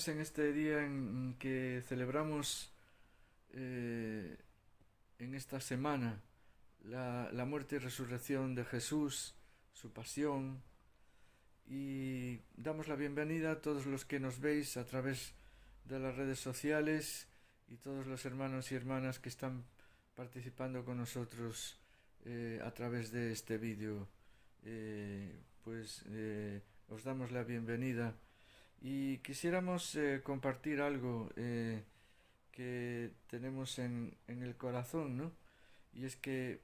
más en este día en que celebramos eh, en esta semana la muerte y resurrección de Jesús, su pasión, y damos la bienvenida a todos los que nos veis a través de las redes sociales y todos los hermanos y hermanas que están participando con nosotros a través de este vídeo. Os damos la bienvenida y quisiéramos compartir algo que tenemos en el corazón, ¿no? Y es que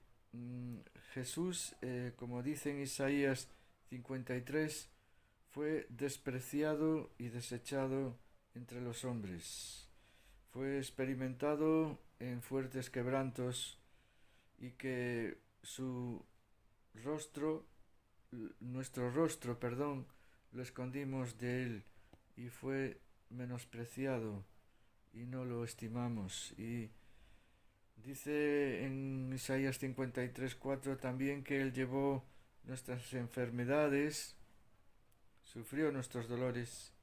Jesús, como dice en Isaías 53, fue despreciado y desechado entre los hombres. Fue experimentado en fuertes quebrantos y que su rostro, nuestro rostro, perdón, lo escondimos de él y fue menospreciado y no lo estimamos. Y dice en Isaías 53:4 también que él llevó nuestras enfermedades, sufrió nuestros dolores.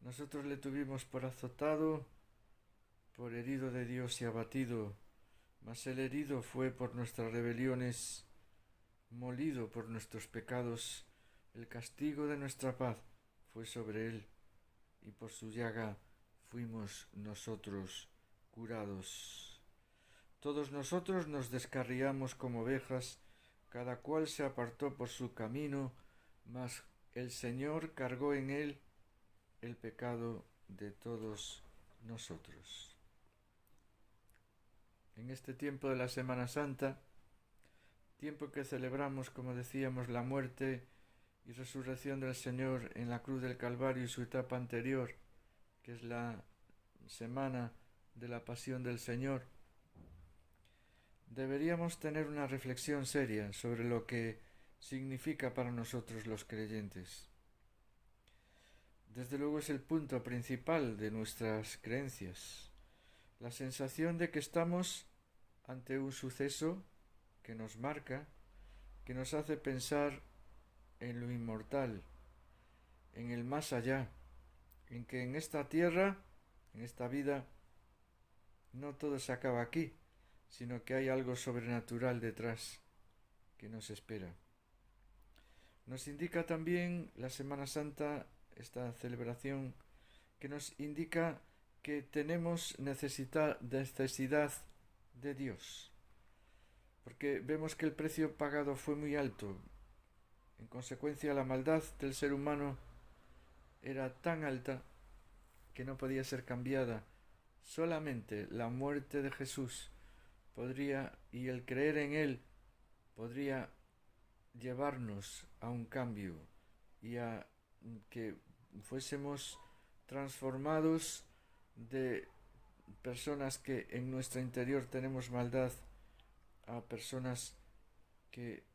Nosotros le tuvimos por azotado, por herido de Dios y abatido, mas el herido fue por nuestras rebeliones, molido por nuestros pecados. El castigo de nuestra paz fue sobre él, y por su llaga fuimos nosotros curados. Todos nosotros nos descarriamos como ovejas, cada cual se apartó por su camino, mas el Señor cargó en él el pecado de todos nosotros. En este tiempo de la Semana Santa, tiempo que celebramos, como decíamos, la muerte y resurrección del Señor en la cruz del Calvario y su etapa anterior, que es la semana de la pasión del Señor, deberíamos tener una reflexión seria sobre lo que significa para nosotros los creyentes. Desde luego es el punto principal de nuestras creencias, la sensación de que estamos ante un suceso que nos marca, que nos hace pensar en lo inmortal, en el más allá, en que en esta tierra, en esta vida, no todo se acaba aquí, sino que hay algo sobrenatural detrás que nos espera. Nos indica también la Semana Santa, esta celebración, que nos indica que tenemos necesidad de Dios, porque vemos que el precio pagado fue muy alto. En consecuencia, la maldad del ser humano era tan alta que no podía ser cambiada. Solamente la muerte de Jesús podría, y el creer en él, podría llevarnos a un cambio y a que fuésemos transformados de personas que en nuestro interior tenemos maldad a personas que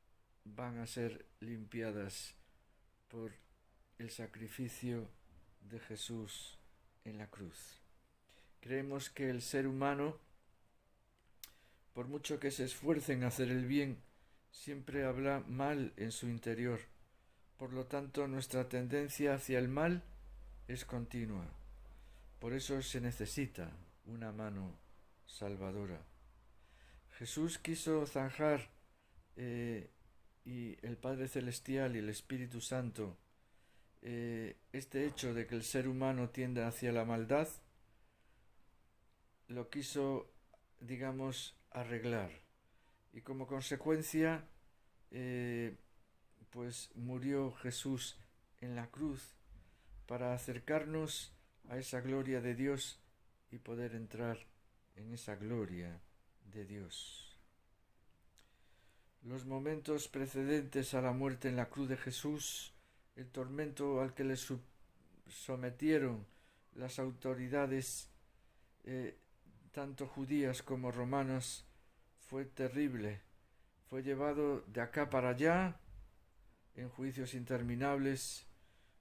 van a ser limpiadas por el sacrificio de Jesús en la cruz. Creemos que el ser humano, por mucho que se esfuerce en hacer el bien, siempre habla mal en su interior. Por lo tanto, nuestra tendencia hacia el mal es continua. Por eso se necesita una mano salvadora. Jesús quiso zanjar y el Padre Celestial y el Espíritu Santo este hecho de que el ser humano tiende hacia la maldad, lo quiso, digamos, arreglar. Y como consecuencia, pues murió Jesús en la cruz para acercarnos a esa gloria de Dios y poder entrar en esa gloria de Dios. Los momentos precedentes a la muerte en la cruz de Jesús, el tormento al que le sometieron las autoridades, tanto judías como romanas, fue terrible. Fue llevado de acá para allá en juicios interminables,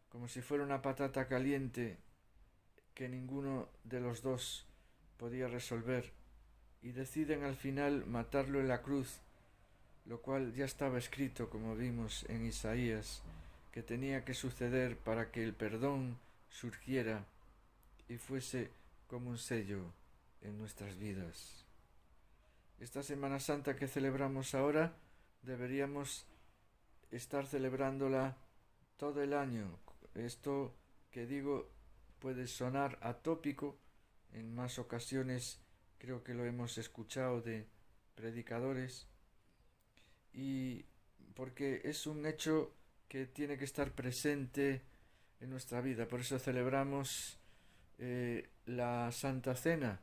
como si fuera una patata caliente que ninguno de los dos podía resolver, y deciden al final matarlo en la cruz, lo cual ya estaba escrito, como vimos en Isaías, que tenía que suceder para que el perdón surgiera y fuese como un sello en nuestras vidas. Esta Semana Santa que celebramos ahora deberíamos estar celebrándola todo el año. Esto que digo puede sonar atópico, en más ocasiones creo que lo hemos escuchado de predicadores, y porque es un hecho que tiene que estar presente en nuestra vida. Por eso celebramos la Santa Cena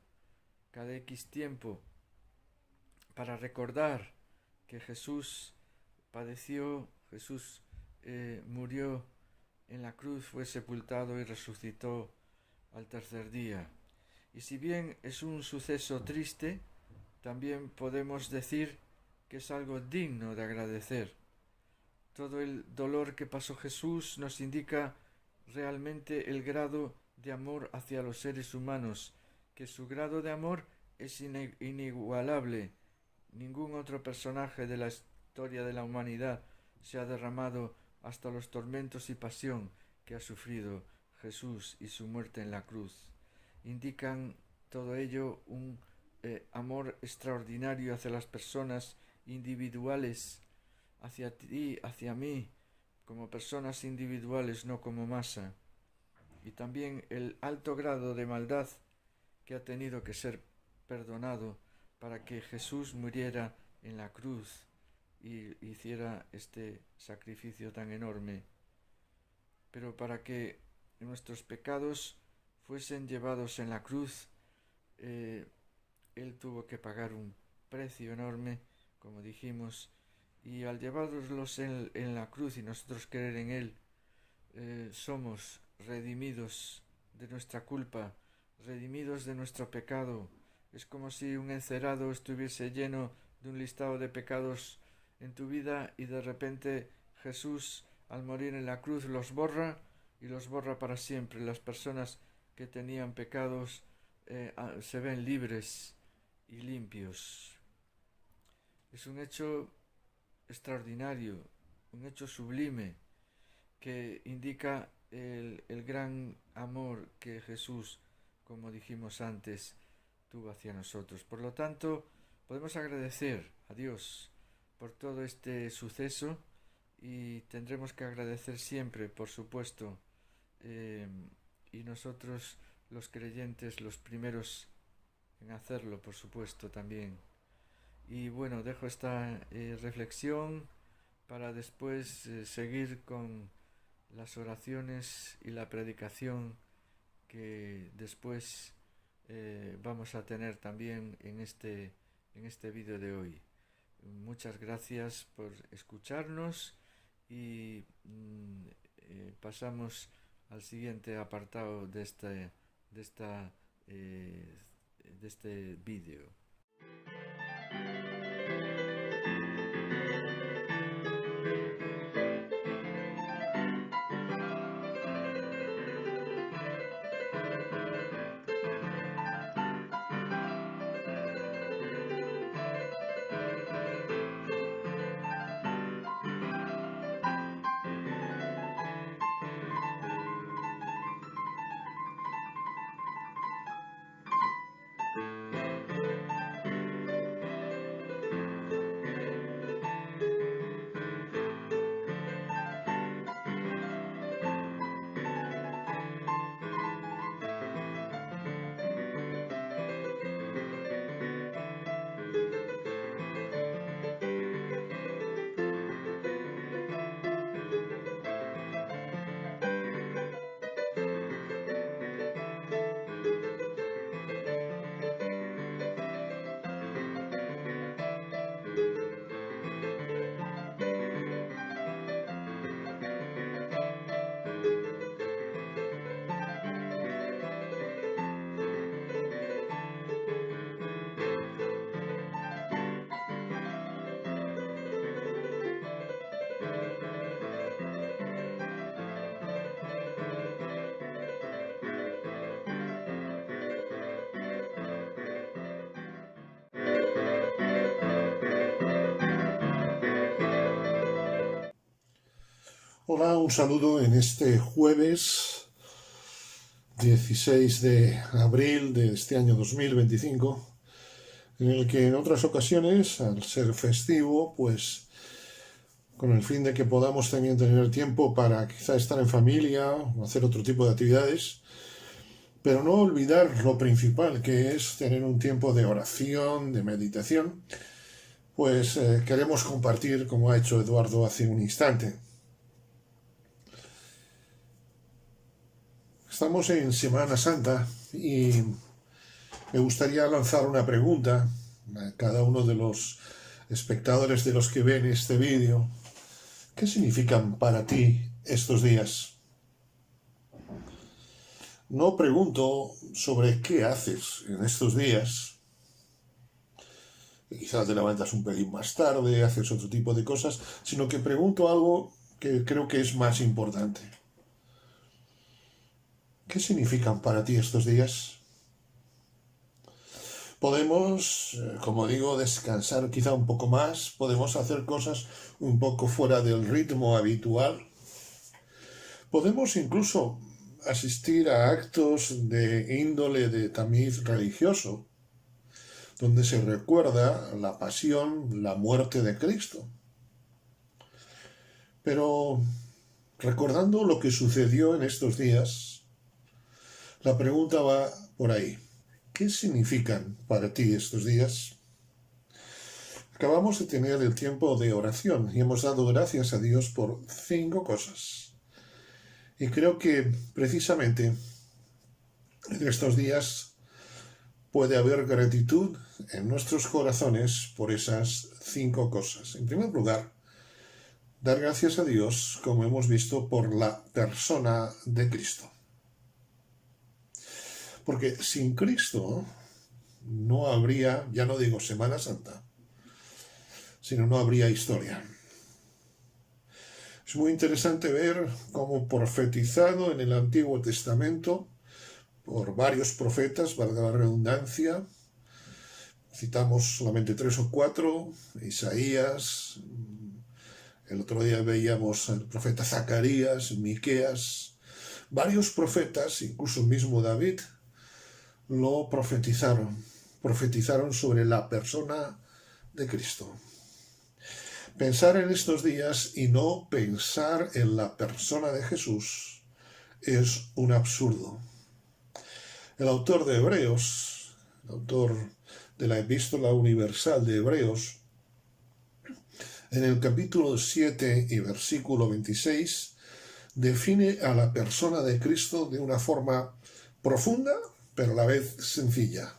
cada X tiempo, para recordar que Jesús padeció, Jesús murió en la cruz, fue sepultado y resucitó al tercer día. Y si bien es un suceso triste, también podemos decir que es algo digno de agradecer. Todo el dolor que pasó Jesús nos indica realmente el grado de amor hacia los seres humanos, que su grado de amor es inigualable. Ningún otro personaje de la historia de la humanidad se ha derramado hasta los tormentos y pasión que ha sufrido Jesús y su muerte en la cruz. Indican todo ello un amor extraordinario hacia las personas individuales, hacia ti, hacia mí, como personas individuales, no como masa. Y también el alto grado de maldad que ha tenido que ser perdonado para que Jesús muriera en la cruz y hiciera este sacrificio tan enorme. Pero para que nuestros pecados fuesen llevados en la cruz, Él tuvo que pagar un precio enorme, como dijimos, y al llevarlos en la cruz y nosotros creer en Él, somos redimidos de nuestra culpa, redimidos de nuestro pecado. Es como si un encerado estuviese lleno de un listado de pecados en tu vida y de repente Jesús, al morir en la cruz, los borra y los borra para siempre. Las personas que tenían pecados se ven libres y limpios. Es un hecho extraordinario, un hecho sublime, que indica el gran amor que Jesús, como dijimos antes, tuvo hacia nosotros. Por lo tanto, podemos agradecer a Dios por todo este suceso y tendremos que agradecer siempre, por supuesto, y nosotros los creyentes los primeros en hacerlo, por supuesto, también. Y bueno, dejo esta reflexión para después seguir con las oraciones y la predicación que después vamos a tener también en este vídeo de hoy. Muchas gracias por escucharnos y pasamos al siguiente apartado de este vídeo. Hola, un saludo en este jueves 16 de abril de este año 2025, en el que en otras ocasiones, al ser festivo, pues con el fin de que podamos también tener tiempo para quizá estar en familia o hacer otro tipo de actividades, pero no olvidar lo principal, que es tener un tiempo de oración, de meditación, pues queremos compartir, como ha hecho Eduardo hace un instante. Estamos en Semana Santa y me gustaría lanzar una pregunta a cada uno de los espectadores de los que ven este vídeo. ¿Qué significan para ti estos días? No pregunto sobre qué haces en estos días. Quizás te levantas un pelín más tarde, haces otro tipo de cosas, sino que pregunto algo que creo que es más importante. ¿Qué significan para ti estos días? Podemos, como digo, descansar quizá un poco más, podemos hacer cosas un poco fuera del ritmo habitual. Podemos incluso asistir a actos de índole de tamiz religioso, donde se recuerda la pasión, la muerte de Cristo. Pero recordando lo que sucedió en estos días, la pregunta va por ahí. ¿Qué significan para ti estos días? Acabamos de tener el tiempo de oración y hemos dado gracias a Dios por 5 cosas. Y creo que precisamente en estos días puede haber gratitud en nuestros corazones por esas 5 cosas. En primer lugar, dar gracias a Dios, como hemos visto, por la persona de Cristo. Porque sin Cristo no habría, ya no digo Semana Santa, sino no habría historia. Es muy interesante ver cómo profetizado en el Antiguo Testamento por varios profetas, valga la redundancia, citamos solamente 3 o 4, Isaías, el otro día veíamos al profeta Zacarías, Miqueas, varios profetas, incluso el mismo David, lo profetizaron sobre la persona de Cristo. Pensar en estos días y no pensar en la persona de Jesús es un absurdo. El autor de Hebreos, el autor de la Epístola Universal de Hebreos, en el capítulo 7 y versículo 26, define a la persona de Cristo de una forma profunda, pero a la vez sencilla.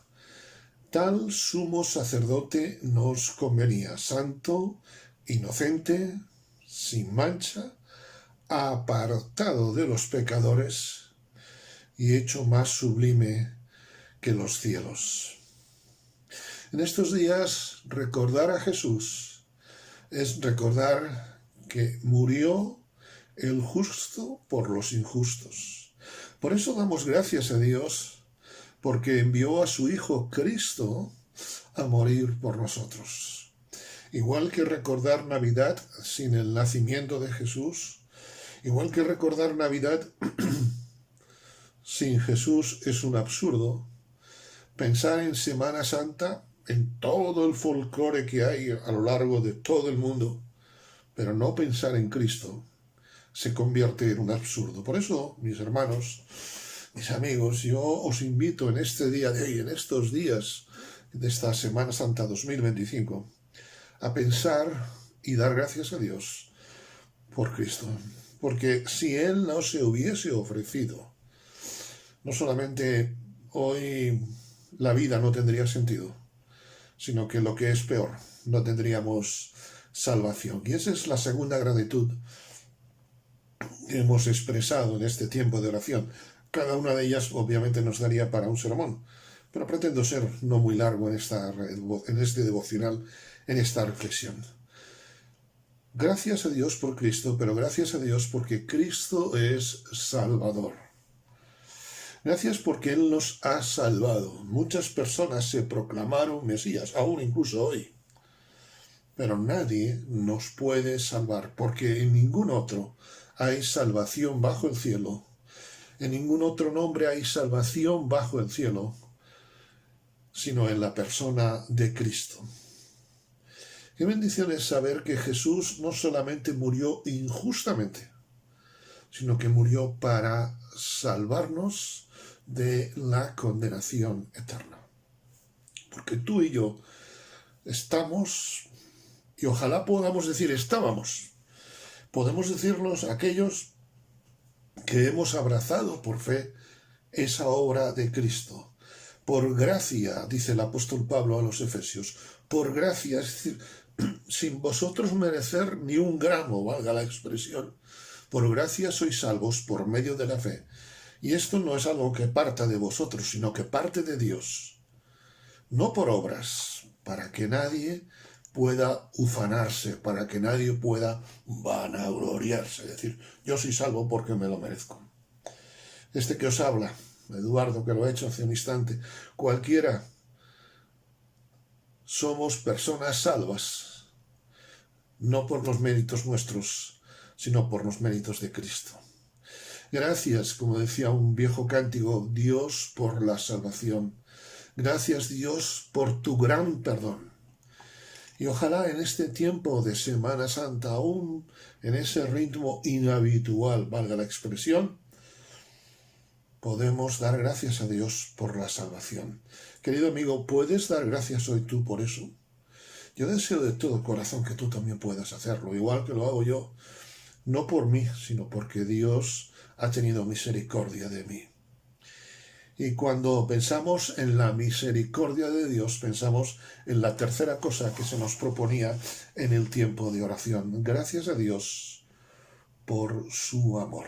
Tal sumo sacerdote nos convenía, santo, inocente, sin mancha, apartado de los pecadores y hecho más sublime que los cielos. En estos días, recordar a Jesús es recordar que murió el justo por los injustos. Por eso damos gracias a Dios, porque envió a su Hijo Cristo a morir por nosotros. Igual que recordar Navidad sin el nacimiento de Jesús, igual que recordar Navidad sin Jesús es un absurdo, pensar en Semana Santa, en todo el folclore que hay a lo largo de todo el mundo, pero no pensar en Cristo, se convierte en un absurdo. Por eso, mis hermanos, mis amigos, yo os invito en este día de hoy, en estos días de esta Semana Santa 2025, a pensar y dar gracias a Dios por Cristo. Porque si Él no se hubiese ofrecido, no solamente hoy la vida no tendría sentido, sino que lo que es peor, no tendríamos salvación. Y esa es la segunda gratitud que hemos expresado en este tiempo de oración. Cada una de ellas obviamente nos daría para un sermón, pero pretendo ser no muy largo en este devocional, en esta reflexión. Gracias a Dios por Cristo, pero gracias a Dios porque Cristo es Salvador. Gracias porque Él nos ha salvado. Muchas personas se proclamaron Mesías, aún incluso hoy. Pero nadie nos puede salvar, porque en ningún otro hay salvación bajo el cielo, En ningún otro nombre hay salvación bajo el cielo, sino en la persona de Cristo. Qué bendición es saber que Jesús no solamente murió injustamente, sino que murió para salvarnos de la condenación eterna. Porque tú y yo estamos, y ojalá podamos decir estábamos, podemos decirnos aquellos que hemos abrazado por fe esa obra de Cristo. Por gracia, dice el apóstol Pablo a los Efesios, por gracia, es decir, sin vosotros merecer ni un gramo, valga la expresión, por gracia sois salvos por medio de la fe. Y esto no es algo que parta de vosotros, sino que parte de Dios, no por obras, para que nadie pueda ufanarse, para que nadie pueda vanagloriarse, es decir, yo soy salvo porque me lo merezco. Este que os habla, Eduardo, que lo ha hecho hace un instante, cualquiera, somos personas salvas, no por los méritos nuestros, sino por los méritos de Cristo. Gracias, como decía un viejo cántico, Dios por la salvación. Gracias, Dios, por tu gran perdón. Y ojalá en este tiempo de Semana Santa, aún en ese ritmo inhabitual, valga la expresión, podemos dar gracias a Dios por la salvación. Querido amigo, ¿puedes dar gracias hoy tú por eso? Yo deseo de todo corazón que tú también puedas hacerlo, igual que lo hago yo, no por mí, sino porque Dios ha tenido misericordia de mí. Y cuando pensamos en la misericordia de Dios, pensamos en la tercera cosa que se nos proponía en el tiempo de oración. Gracias a Dios por su amor.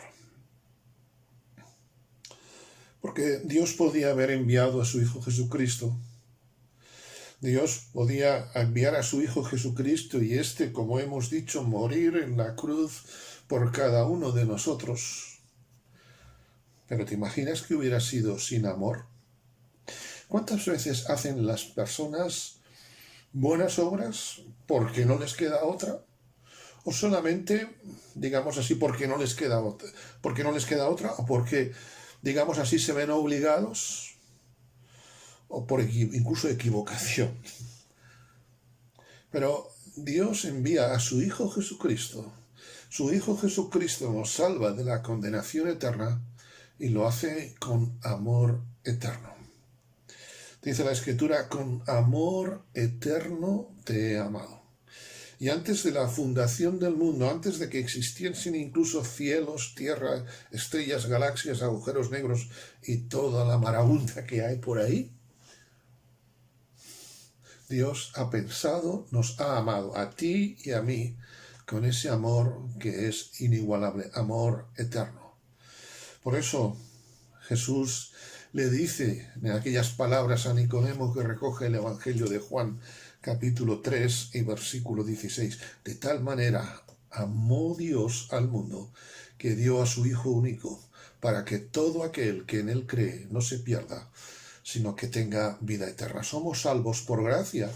Porque Dios podía haber enviado a su Hijo Jesucristo. Dios podía enviar a su Hijo Jesucristo y como hemos dicho, morir en la cruz por cada uno de nosotros. Pero ¿te imaginas que hubiera sido sin amor? ¿Cuántas veces hacen las personas buenas obras porque no les queda otra? O solamente, digamos así, porque no les queda otra, o porque, digamos así, se ven obligados, o por incluso equivocación. Pero Dios envía a su Hijo Jesucristo. Su Hijo Jesucristo nos salva de la condenación eterna y lo hace con amor eterno. Dice la Escritura, con amor eterno te he amado. Y antes de la fundación del mundo, antes de que existiesen incluso cielos, tierra, estrellas, galaxias, agujeros negros y toda la marabunta que hay por ahí, Dios ha pensado, nos ha amado a ti y a mí con ese amor que es inigualable, amor eterno. Por eso Jesús le dice en aquellas palabras a Nicodemo que recoge el Evangelio de Juan, capítulo 3 y versículo 16. De tal manera amó Dios al mundo que dio a su Hijo único, para que todo aquel que en él cree no se pierda, sino que tenga vida eterna. Somos salvos por gracia,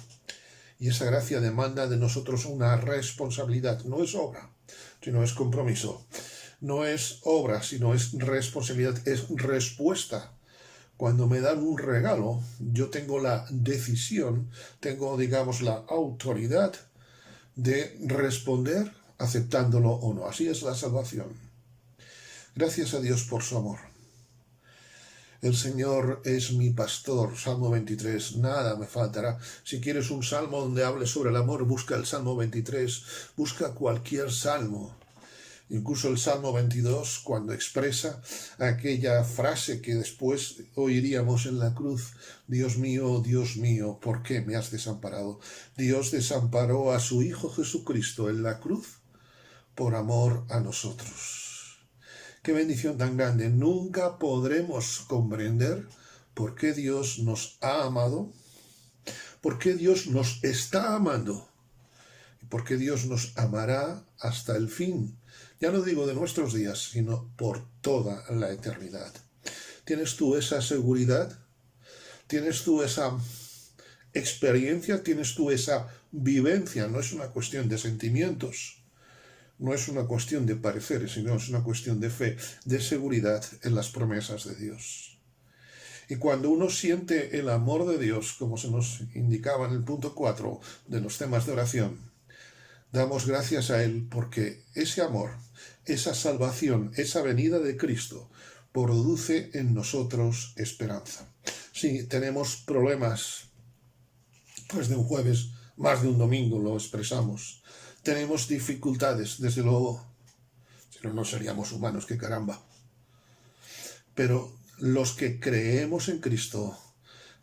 y esa gracia demanda de nosotros una responsabilidad. No es obra, sino es compromiso. No es obra, sino es responsabilidad, es respuesta. Cuando me dan un regalo, yo tengo la decisión, tengo, digamos, la autoridad de responder aceptándolo o no. Así es la salvación. Gracias a Dios por su amor. El Señor es mi pastor, Salmo 23, nada me faltará. Si quieres un salmo donde hable sobre el amor, busca el Salmo 23, busca cualquier salmo. Incluso el Salmo 22, cuando expresa aquella frase que después oiríamos en la cruz, Dios mío, ¿por qué me has desamparado? Dios desamparó a su Hijo Jesucristo en la cruz por amor a nosotros. Qué bendición tan grande. Nunca podremos comprender por qué Dios nos ha amado, por qué Dios nos está amando y por qué Dios nos amará hasta el fin. Ya no digo de nuestros días, sino por toda la eternidad. ¿Tienes tú esa seguridad? ¿Tienes tú esa experiencia? ¿Tienes tú esa vivencia? No es una cuestión de sentimientos. no es una cuestión de pareceres, sino es una cuestión de fe, de seguridad en las promesas de Dios. Y cuando uno siente el amor de Dios, como se nos indicaba en el punto 4 de los temas de oración, damos gracias a Él porque ese amor, esa salvación, esa venida de Cristo, produce en nosotros esperanza. Si tenemos problemas, pues de un jueves, más de un domingo lo expresamos. Tenemos dificultades, desde luego, si no, no seríamos humanos, qué caramba. Pero los que creemos en Cristo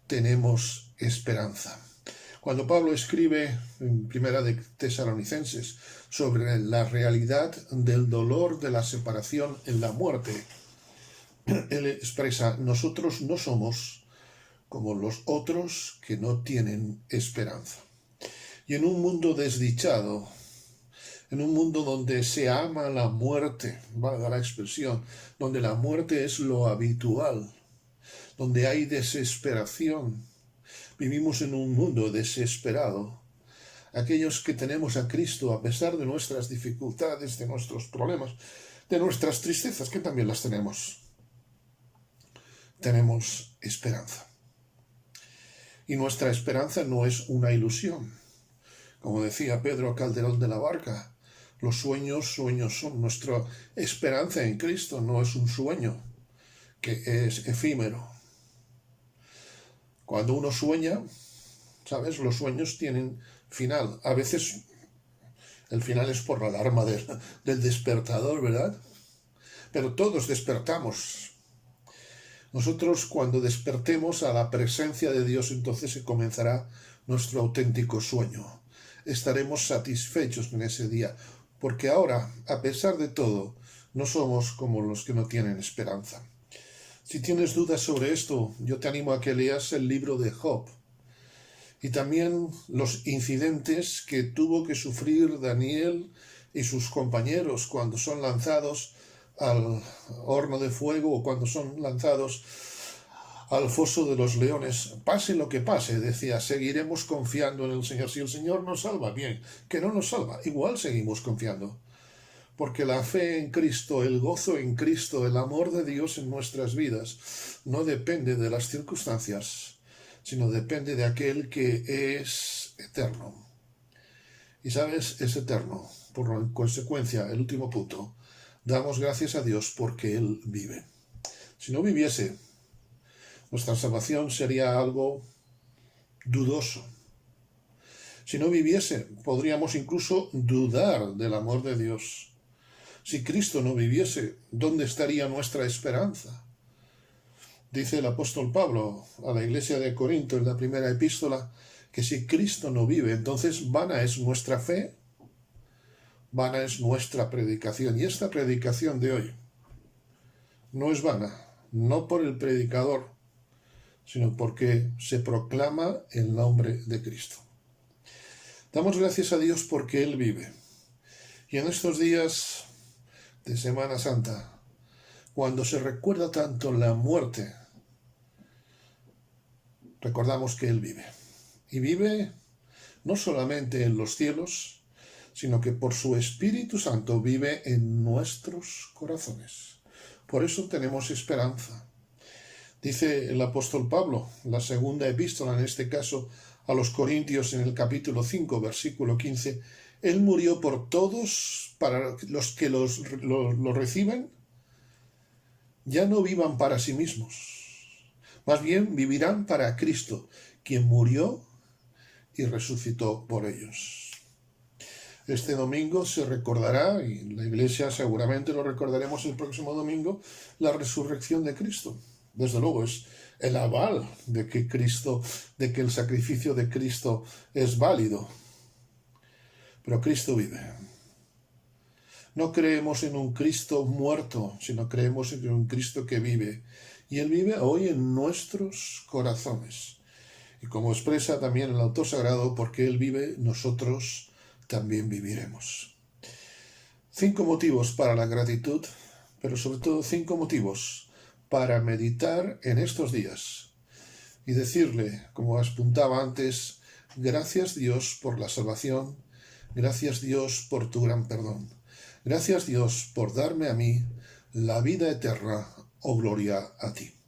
tenemos esperanza. Cuando Pablo escribe en Primera de Tesalonicenses sobre la realidad del dolor de la separación en la muerte, él expresa: nosotros no somos como los otros que no tienen esperanza. Y en un mundo desdichado, en un mundo donde se ama la muerte, valga la expresión, donde la muerte es lo habitual, donde hay desesperación, vivimos en un mundo desesperado. Aquellos que tenemos a Cristo, a pesar de nuestras dificultades, de nuestros problemas, de nuestras tristezas, que también las tenemos esperanza. Y nuestra esperanza no es una ilusión. Como decía Pedro Calderón de la Barca, los sueños son. Nuestra esperanza en Cristo no es un sueño que es efímero. Cuando uno sueña, ¿sabes? Los sueños tienen final. A veces el final es por la alarma del despertador, ¿verdad? Pero todos despertamos. Nosotros, cuando despertemos a la presencia de Dios, entonces se comenzará nuestro auténtico sueño. Estaremos satisfechos en ese día, porque ahora, a pesar de todo, no somos como los que no tienen esperanza. Si tienes dudas sobre esto, yo te animo a que leas el libro de Job y también los incidentes que tuvo que sufrir Daniel y sus compañeros cuando son lanzados al horno de fuego o cuando son lanzados al foso de los leones. Pase lo que pase, decía, seguiremos confiando en el Señor. Si el Señor nos salva, bien. Que no nos salva, igual seguimos confiando. Porque la fe en Cristo, el gozo en Cristo, el amor de Dios en nuestras vidas no depende de las circunstancias, sino depende de aquel que es eterno. Y sabes, es eterno. Por consecuencia, el último punto, damos gracias a Dios porque Él vive. Si no viviese, nuestra salvación sería algo dudoso. Si no viviese, podríamos incluso dudar del amor de Dios. Si Cristo no viviese, ¿dónde estaría nuestra esperanza? Dice el apóstol Pablo a la iglesia de Corinto en la primera epístola que si Cristo no vive, entonces vana es nuestra fe, vana es nuestra predicación. Y esta predicación de hoy no es vana, no por el predicador, sino porque se proclama el nombre de Cristo. Damos gracias a Dios porque Él vive. Y en estos días de Semana Santa, cuando se recuerda tanto la muerte, recordamos que Él vive. Y vive no solamente en los cielos, sino que por su Espíritu Santo vive en nuestros corazones. Por eso tenemos esperanza. Dice el apóstol Pablo, la segunda epístola, en este caso, a los Corintios, en el capítulo 5, versículo 15, Él murió por todos, para los que lo reciben, ya no vivan para sí mismos, más bien vivirán para Cristo, quien murió y resucitó por ellos. Este domingo se recordará, y en la iglesia seguramente lo recordaremos el próximo domingo, la resurrección de Cristo. Desde luego es el aval de que el sacrificio de Cristo es válido. Pero Cristo vive. No creemos en un Cristo muerto, sino creemos en un Cristo que vive. Y Él vive hoy en nuestros corazones. Y como expresa también el autor sagrado, porque Él vive, nosotros también viviremos. 5 motivos para la gratitud, pero sobre todo 5 motivos para meditar en estos días y decirle, como apuntaba antes, gracias Dios por la salvación, gracias Dios por tu gran perdón. Gracias Dios por darme a mí la vida eterna, oh gloria a ti.